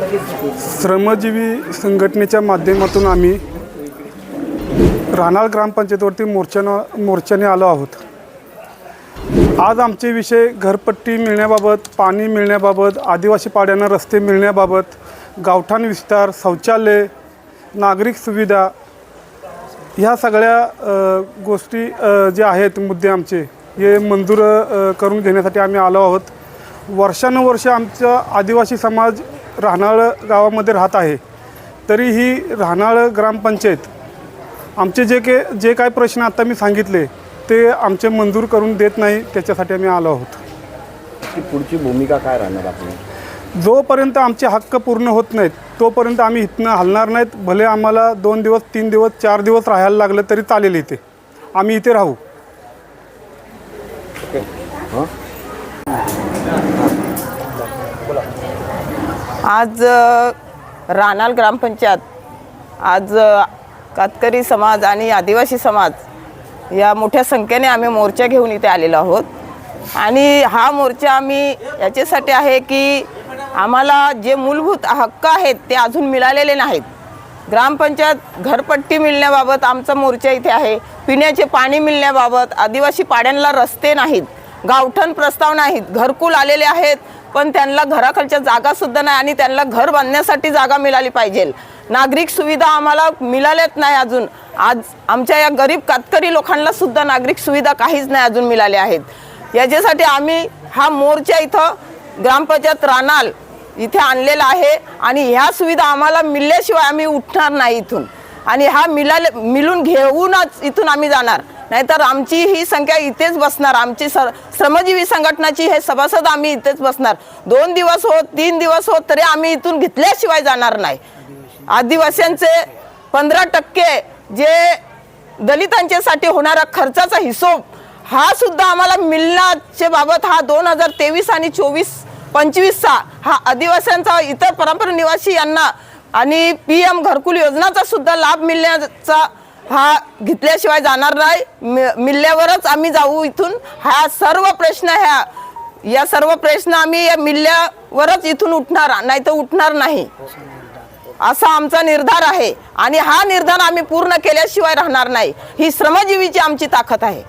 श्रमजीवी संघटनेच्या माध्यमातून आम्ही राहणार ग्रामपंचायतवरती मोर्चाने आलो आहोत। आज आमचे विषय घरपट्टी मिळण्याबाबत, पाणी मिळण्याबाबत, आदिवासी पाड्यांना रस्ते मिळण्याबाबत, गावठाण विस्तार, शौचालय, नागरिक सुविधा, ह्या सगळ्या गोष्टी जे आहेत मुद्दे आमचे हे मंजूर करून घेण्यासाठी आम्ही आलो आहोत। वर्षानुवर्ष आमचा आदिवासी समाज राहनाळ गावामध्ये राहत आहे, तरीही राहनाळ ग्रामपंचायत आमचे जे काय प्रश्न आता मी सांगितले ते आमचे मंजूर करून देत नाही। त्याच्यासाठी आम्ही आलो आहोत। पुढची भूमिका काय राहणार आपली? जोपर्यंत आमचे हक्क पूर्ण होत नाहीत तोपर्यंत आम्ही इथनं हलणार नाहीत। भले आम्हाला 2 दिवस, 3 दिवस, 4 दिवस राहायला लागलं तरी चालेल, इथे आम्ही इथे राहू। आज राहनाळ ग्रामपंचायत, आज कातकरी समाज आणि आदिवासी समाज या मोठ्या संख्येने आम्ही मोर्चा घेऊन इथे आलेलो आहोत। आणि हा मोर्चा आम्ही याच्यासाठी आहे की आम्हाला जे मूलभूत हक्क आहेत ते अजून मिळालेले नाहीत। ग्रामपंचायत घरपट्टी मिळण्याबाबत आमचा मोर्चा इथे आहे, पिण्याचे पाणी मिळण्याबाबत, आदिवासी पाड्यांना रस्ते नाहीत, गावठण प्रस्ताव नाहीत, घरकुल आलेले आहेत पण त्यांना घराखालच्या जागासुद्धा नाही आणि त्यांना घर बांधण्यासाठी जागा मिळाली पाहिजे। नागरिक सुविधा आम्हाला मिळाल्यात नाही अजून। आज आमच्या या गरीब कातकरी लोकांना सुद्धा नागरिक सुविधा काहीच नाही अजून मिळाल्या आहेत। याच्यासाठी आम्ही हा मोर्चा इथं ग्रामपंचायत राहनाळ इथे आणलेला आहे आणि ह्या सुविधा आम्हाला मिळल्याशिवाय आम्ही उठणार नाही इथून। आणि हा मिळून घेऊनच इथून आम्ही जाणार, नाहीतर आमची ही संख्या इथेच बसणार। आमची श्रमजीवी संघटनाची हे सभासद आम्ही इथेच बसणार। 2 दिवस हो, 3 दिवस हो, तरी आम्ही इथून घेतल्याशिवाय जाणार नाही। आदिवासींचे 15% जे दलितांच्यासाठी होणारा खर्चाचा हिशोब हा सुद्धा आम्हाला मिळण्याच्या बाबत हा 2023 आणि 24-25चा हा आदिवासींचा, इतर परंपरा निवासी यांना आणि PM घरकुल योजनाचा सुद्धा लाभ मिळण्याचा हा घेतल्याशिवाय जाणार नाही। मिळल्यावरच आम्ही जाऊ इथून। हा सर्व प्रश्न या सर्व प्रश्न आम्ही या मिळल्यावरच इथून उठणार, नाही तर उठणार नाही असा आमचा निर्धार आहे। आणि हा निर्धार आम्ही पूर्ण केल्याशिवाय राहणार नाही। ही श्रमजीवीची आमची ताकद आहे।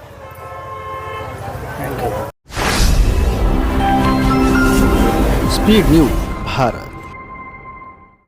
Speed news Bharat.